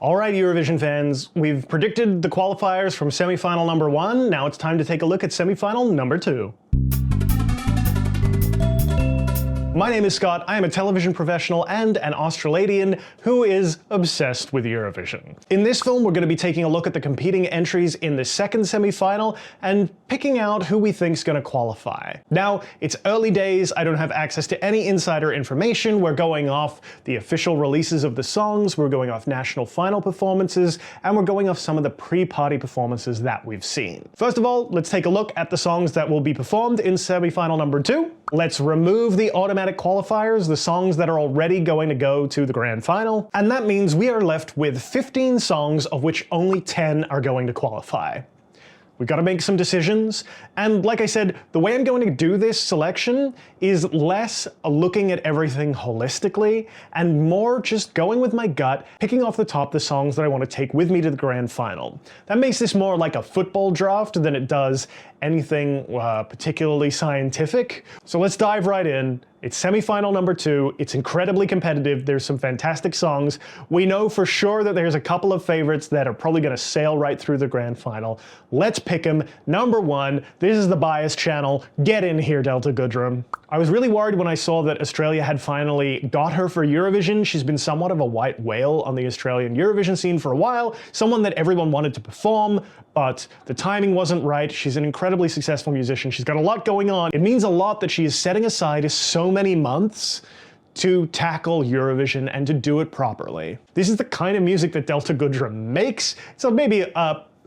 Alright Eurovision fans, we've predicted the qualifiers from semi-final number 1, now it's time to take a look at semi-final number 2. My name is Scott, I am a television professional and an Australasian who is obsessed with Eurovision. In this film we're going to be taking a look at the competing entries in the second semi-final and picking out who we think's going to qualify. Now, it's early days, I don't have access to any insider information, we're going off the official releases of the songs, we're going off national final performances, and we're going off some of the pre-party performances that we've seen. First of all, let's take a look at the songs that will be performed in semi-final number 2. Let's remove the automatic qualifiers, the songs that are already going to go to the grand final, and that means we are left with 15 songs of which only 10 are going to qualify. We've got to make some decisions, and like I said, the way I'm going to do this selection is less looking at everything holistically and more just going with my gut, picking off the top the songs that I want to take with me to the grand final. That makes this more like a football draft than it does anything particularly scientific. So let's dive right in. It's semi-final number 2, it's incredibly competitive, there's some fantastic songs. We know for sure that there's a couple of favorites that are probably going to sail right through the grand final. Let's pick them. Number 1, this is the Bias channel. Get in here, Delta Goodrum. I was really worried when I saw that Australia had finally got her for Eurovision. She's been somewhat of a white whale on the Australian Eurovision scene for a while, someone that everyone wanted to perform, but the timing wasn't right. She's an incredibly successful musician. She's got a lot going on. It means a lot that she is setting aside so many months to tackle Eurovision and to do it properly. This is the kind of music that Delta Goodrum makes, so maybe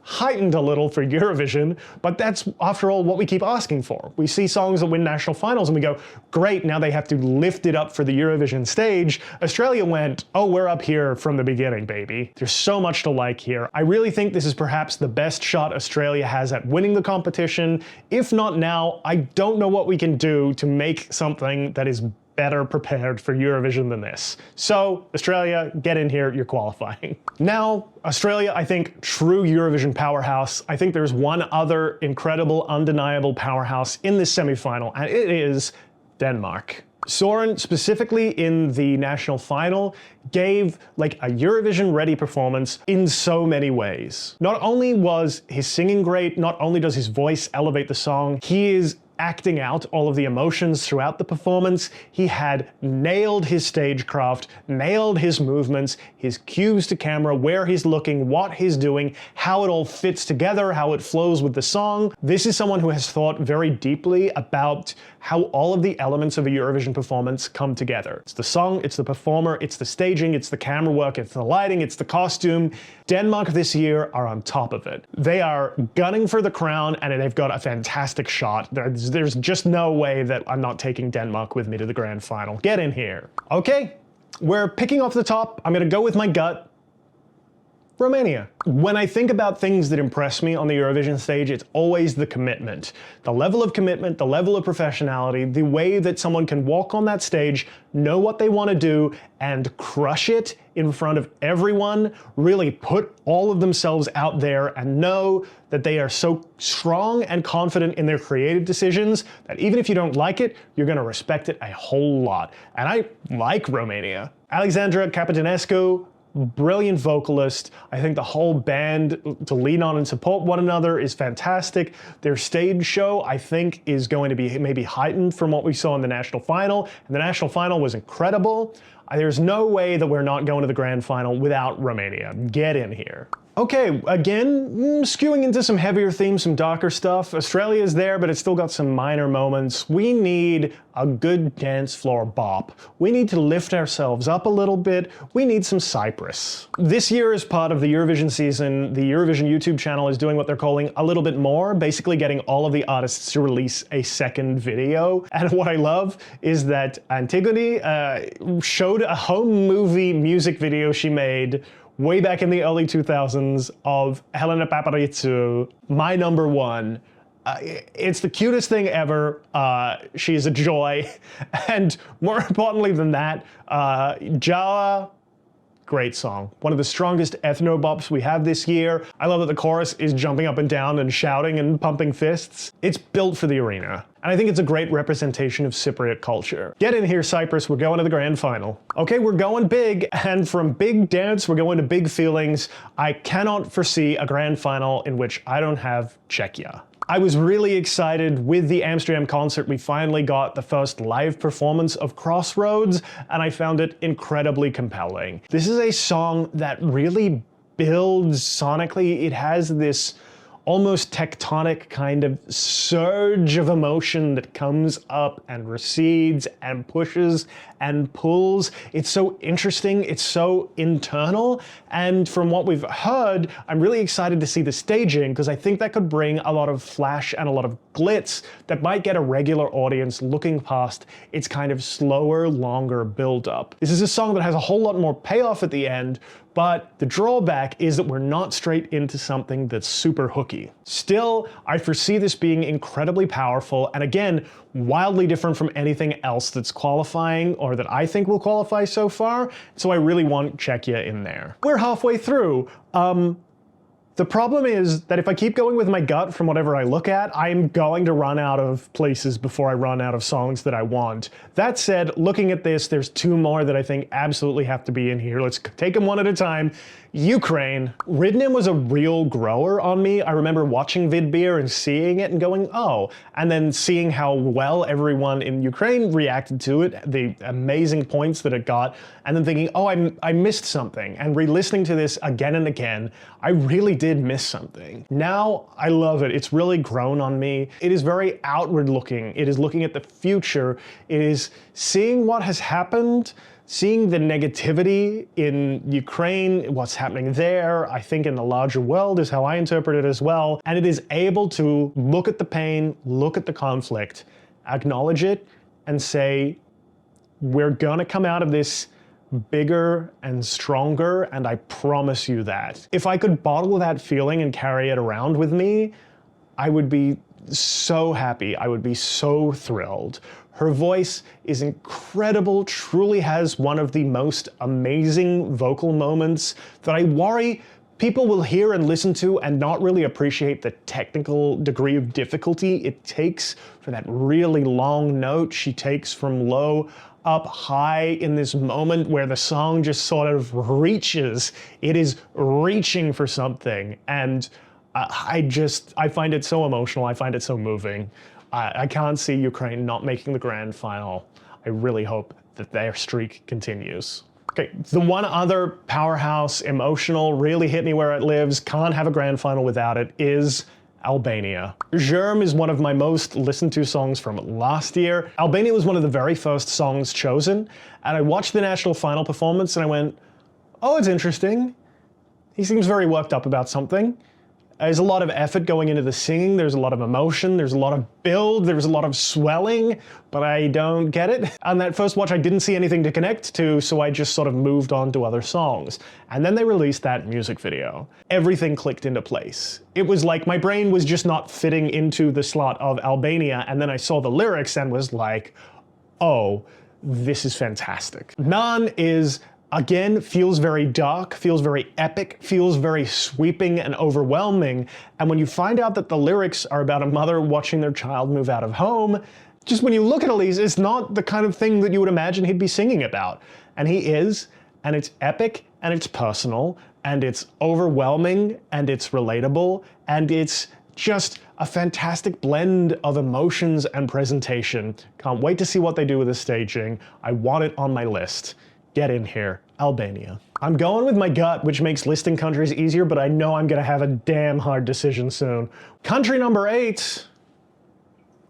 heightened a little for Eurovision, but that's, after all, what we keep asking for. We see songs that win national finals and we go, great, now they have to lift it up for the Eurovision stage. Australia went, oh, we're up here from the beginning, baby. There's so much to like here. I really think this is perhaps the best shot Australia has at winning the competition. If not now, I don't know what we can do to make something that is better prepared for Eurovision than this. So, Australia, get in here, you're qualifying. Now, Australia, I think, true Eurovision powerhouse. I think there's one other incredible, undeniable powerhouse in this semi-final, and it is Denmark. Soren, specifically in the national final, gave like a Eurovision-ready performance in so many ways. Not only was his singing great, not only does his voice elevate the song, he is acting out all of the emotions throughout the performance. He had nailed his stagecraft, nailed his movements, his cues to camera, where he's looking, what he's doing, how it all fits together, how it flows with the song. This is someone who has thought very deeply about how all of the elements of a Eurovision performance come together. It's the song, it's the performer, it's the staging, it's the camera work, it's the lighting, it's the costume. Denmark this year are on top of it. They are gunning for the crown and they've got a fantastic shot. There's just no way that I'm not taking Denmark with me to the grand final. Get in here. Okay, we're picking off the top. I'm gonna go with my gut. Romania. When I think about things that impress me on the Eurovision stage, it's always the commitment. The level of commitment, the level of professionality, the way that someone can walk on that stage, know what they want to do, and crush it in front of everyone, really put all of themselves out there and know that they are so strong and confident in their creative decisions that even if you don't like it, you're going to respect it a whole lot. And I like Romania. Alexandra Capodinescu, brilliant vocalist. I think the whole band to lean on and support one another is fantastic. Their stage show, I think, is going to be maybe heightened from what we saw in the national final. And the national final was incredible. There's no way that we're not going to the grand final without Romania. Get in here. Okay, again, skewing into some heavier themes, some darker stuff. Australia's there, but it's still got some minor moments. We need a good dance floor bop. We need to lift ourselves up a little bit. We need some Cyprus. This year, as part of the Eurovision season, the Eurovision YouTube channel is doing what they're calling a little bit more, basically getting all of the artists to release a second video. And what I love is that Antigone showed a home movie music video she made way back in the early 2000s of Helena Paparizou, my number 1. It's the cutest thing ever. She's a joy. And more importantly than that, Jawa great song. One of the strongest ethno-bops we have this year. I love that the chorus is jumping up and down and shouting and pumping fists. It's built for the arena. And I think it's a great representation of Cypriot culture. Get in here, Cyprus, we're going to the grand final. Okay, we're going big, and from big dance, we're going to big feelings. I cannot foresee a grand final in which I don't have Czechia. I was really excited with the Amsterdam concert. We finally got the first live performance of Crossroads, and I found it incredibly compelling. This is a song that really builds sonically. It has this almost tectonic kind of surge of emotion that comes up and recedes and pushes and pulls. It's so interesting, it's so internal, and from what we've heard, I'm really excited to see the staging because I think that could bring a lot of flash and a lot of glitz that might get a regular audience looking past its kind of slower, longer build-up. This is a song that has a whole lot more payoff at the end, but the drawback is that we're not straight into something that's super hooky. Still, I foresee this being incredibly powerful, and again, wildly different from anything else that's qualifying or that I think will qualify so far, so I really want Czechia in there. We're halfway through. The problem is that if I keep going with my gut from whatever I look at, I'm going to run out of places before I run out of songs that I want. That said, looking at this, there's two more that I think absolutely have to be in here. Let's take them one at a time. Ukraine. Ridnim was a real grower on me. I remember watching Vidbeer and seeing it and going, oh, and then seeing how well everyone in Ukraine reacted to it, the amazing points that it got, and then thinking, oh, I missed something. And re-listening to this again and again, I really did miss something. Now, I love it. It's really grown on me. It is very outward looking. It is looking at the future. It is seeing what has happened, seeing the negativity in Ukraine, what's happening there, I think in the larger world is how I interpret it as well. And it is able to look at the pain, look at the conflict, acknowledge it, and say, we're gonna come out of this bigger and stronger, and I promise you that. If I could bottle that feeling and carry it around with me, I would be so happy. I would be so thrilled. Her voice is incredible, truly has one of the most amazing vocal moments that I worry people will hear and listen to and not really appreciate the technical degree of difficulty it takes for that really long note she takes from low up high in this moment where the song just sort of reaches. It is reaching for something, and I find it so emotional, I find it so moving. I can't see Ukraine not making the grand final. I really hope that their streak continues. Okay, the one other powerhouse, emotional, really hit me where it lives, can't have a grand final without it, is Albania. Germ is one of my most listened to songs from last year. Albania was one of the very first songs chosen, and I watched the national final performance and I went, oh, it's interesting. He seems very worked up about something. There's a lot of effort going into the singing, there's a lot of emotion, there's a lot of build, there's a lot of swelling, but I don't get it. On that first watch I didn't see anything to connect to, so I just sort of moved on to other songs. And then they released that music video. Everything clicked into place. It was like my brain was just not fitting into the slot of Albania, and then I saw the lyrics and was like, oh, this is fantastic. Nan is, again, feels very dark, feels very epic, feels very sweeping and overwhelming. And when you find out that the lyrics are about a mother watching their child move out of home, just when you look at Elise, it's not the kind of thing that you would imagine he'd be singing about. And he is, and it's epic, and it's personal, and it's overwhelming, and it's relatable, and it's just a fantastic blend of emotions and presentation. Can't wait to see what they do with the staging. I want it on my list. Get in here, Albania. I'm going with my gut, which makes listing countries easier, but I know I'm gonna have a damn hard decision soon. Country number 8,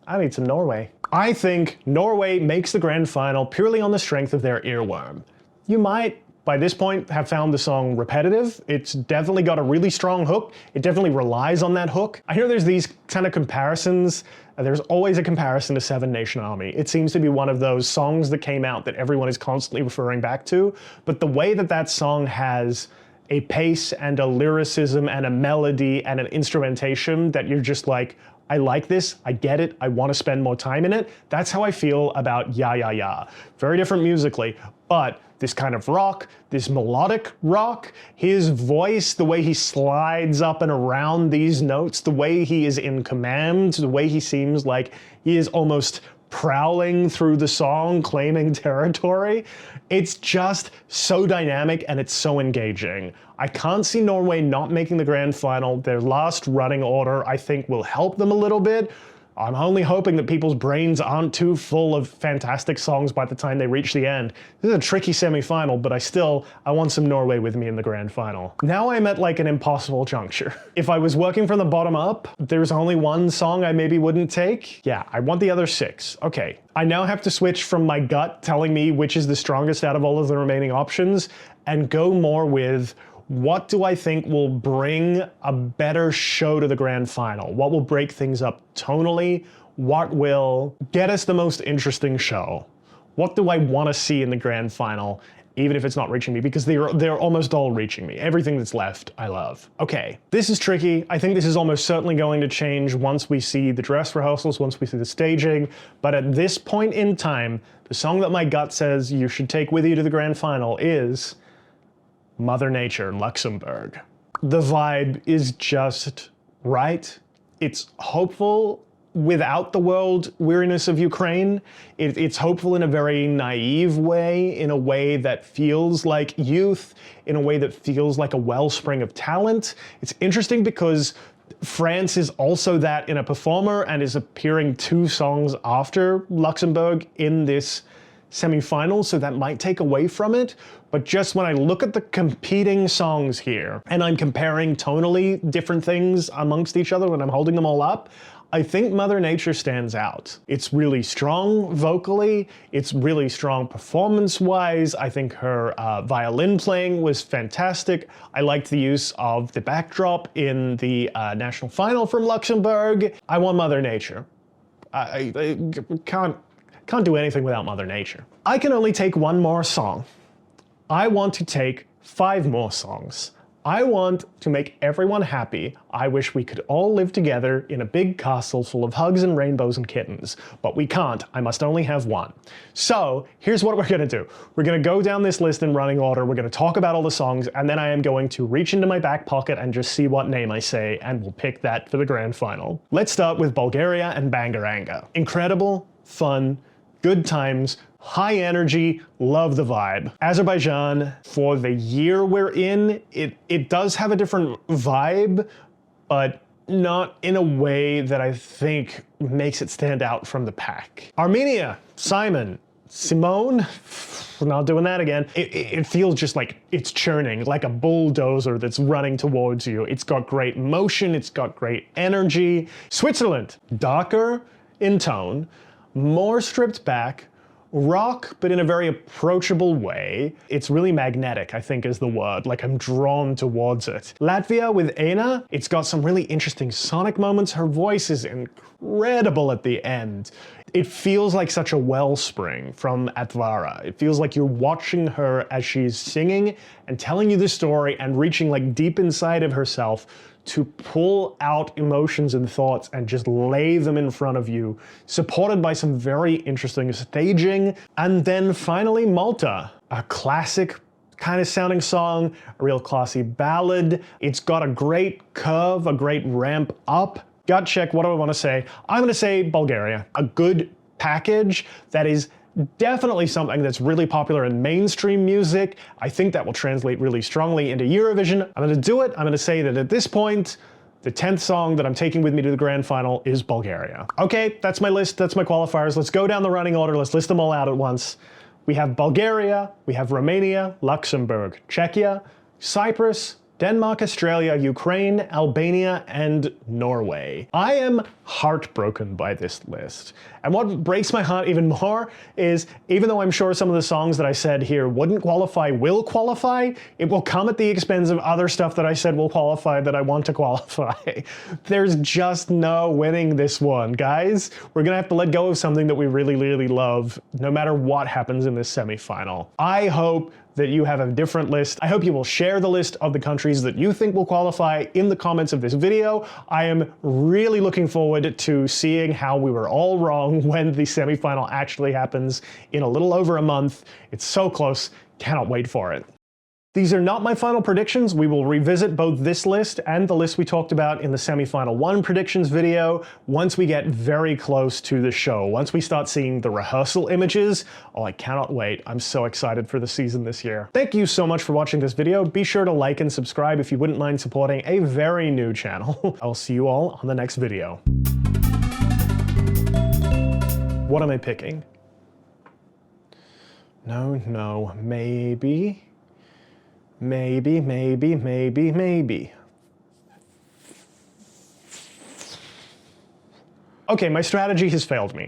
I think it's Norway. I think Norway makes the grand final purely on the strength of their earworm. You might, by this point, have found the song repetitive. It's definitely got a really strong hook. It definitely relies on that hook. I hear there's these kind of comparisons. There's always a comparison to Seven Nation Army. It seems to be one of those songs that came out that everyone is constantly referring back to, but the way that that song has a pace and a lyricism and a melody and an instrumentation that you're just like, I like this, I get it, I want to spend more time in it. That's how I feel about Ya Ya Ya. Very different musically, but this kind of rock, this melodic rock. His voice, the way he slides up and around these notes, the way he is in command, the way he seems like he is almost prowling through the song, claiming territory. It's just so dynamic and it's so engaging. I can't see Norway not making the grand final. Their last running order, I think, will help them a little bit. I'm only hoping that people's brains aren't too full of fantastic songs by the time they reach the end. This is a tricky semi-final, but I want some Norway with me in the grand final. Now I'm at like an impossible juncture. If I was working from the bottom up, there's only one song I maybe wouldn't take. Yeah, I want the other 6. Okay, I now have to switch from my gut telling me which is the strongest out of all of the remaining options and go more with, what do I think will bring a better show to the grand final? What will break things up tonally? What will get us the most interesting show? What do I want to see in the grand final, even if it's not reaching me? Because they're almost all reaching me. Everything that's left, I love. Okay, this is tricky. I think this is almost certainly going to change once we see the dress rehearsals, once we see the staging. But at this point in time, the song that my gut says you should take with you to the grand final is Mother Nature, Luxembourg. The vibe is just right. It's hopeful without the world weariness of Ukraine. It's hopeful in a very naive way, in a way that feels like youth, in a way that feels like a wellspring of talent. It's interesting because France is also that in a performer and is appearing 2 songs after Luxembourg in this semi-final, so that might take away from it. But just when I look at the competing songs here, and I'm comparing tonally different things amongst each other when I'm holding them all up, I think Mother Nature stands out. It's really strong vocally, it's really strong performance-wise. I think her violin playing was fantastic. I liked the use of the backdrop in the national final from Luxembourg. I want Mother Nature. I can't do anything without Mother Nature. I can only take one more song. I want to take 5 more songs. I want to make everyone happy. I wish we could all live together in a big castle full of hugs and rainbows and kittens, but we can't. I must only have one. So here's what we're gonna do. We're gonna go down this list in running order. We're gonna talk about all the songs, and then I am going to reach into my back pocket and just see what name I say, and we'll pick that for the grand final. Let's start with Bulgaria and Bangaranga. Incredible, fun, good times, high energy, love the vibe. Azerbaijan, for the year we're in, it does have a different vibe, but not in a way that I think makes it stand out from the pack. Armenia, Simone, we're not doing that again. It feels just like it's churning, like a bulldozer that's running towards you. It's got great motion, it's got great energy. Switzerland, darker in tone, more stripped back, rock, but in a very approachable way. It's really magnetic, I think is the word, like I'm drawn towards it. Latvia with Ena, it's got some really interesting sonic moments. Her voice is incredible at the end. It feels like such a wellspring from Atvara. It feels like you're watching her as she's singing and telling you the story and reaching like deep inside of herself to pull out emotions and thoughts and just lay them in front of you, supported by some very interesting staging. And then finally Malta, a classic kind of sounding song, a real classy ballad. It's got a great curve, a great ramp up. Gut check, what do I want to say? I'm going to say Bulgaria, a good package that is definitely something that's really popular in mainstream music. I think that will translate really strongly into Eurovision. I'm going to do it. I'm going to say that at this point, the 10th song that I'm taking with me to the grand final is Bulgaria. Okay, that's my list. That's my qualifiers. Let's go down the running order. Let's list them all out at once. We have Bulgaria, we have Romania, Luxembourg, Czechia, Cyprus, Denmark, Australia, Ukraine, Albania, and Norway. I am heartbroken by this list. And what breaks my heart even more is, even though I'm sure some of the songs that I said here wouldn't qualify will qualify, it will come at the expense of other stuff that I said will qualify that I want to qualify. There's just no winning this one, guys. We're gonna have to let go of something that we really, really love, no matter what happens in this semifinal. I hope that you have a different list. I hope you will share the list of the countries that you think will qualify in the comments of this video. I am really looking forward to seeing how we were all wrong when the semifinal actually happens in a little over a month. It's so close. Cannot wait for it. These are not my final predictions. We will revisit both this list and the list we talked about in the semifinal 1 predictions video once we get very close to the show. Once we start seeing the rehearsal images, oh, I cannot wait. I'm so excited for the season this year. Thank you so much for watching this video. Be sure to like and subscribe if you wouldn't mind supporting a very new channel. I'll see you all on the next video. What am I picking? No, maybe. Maybe. Okay, my strategy has failed me.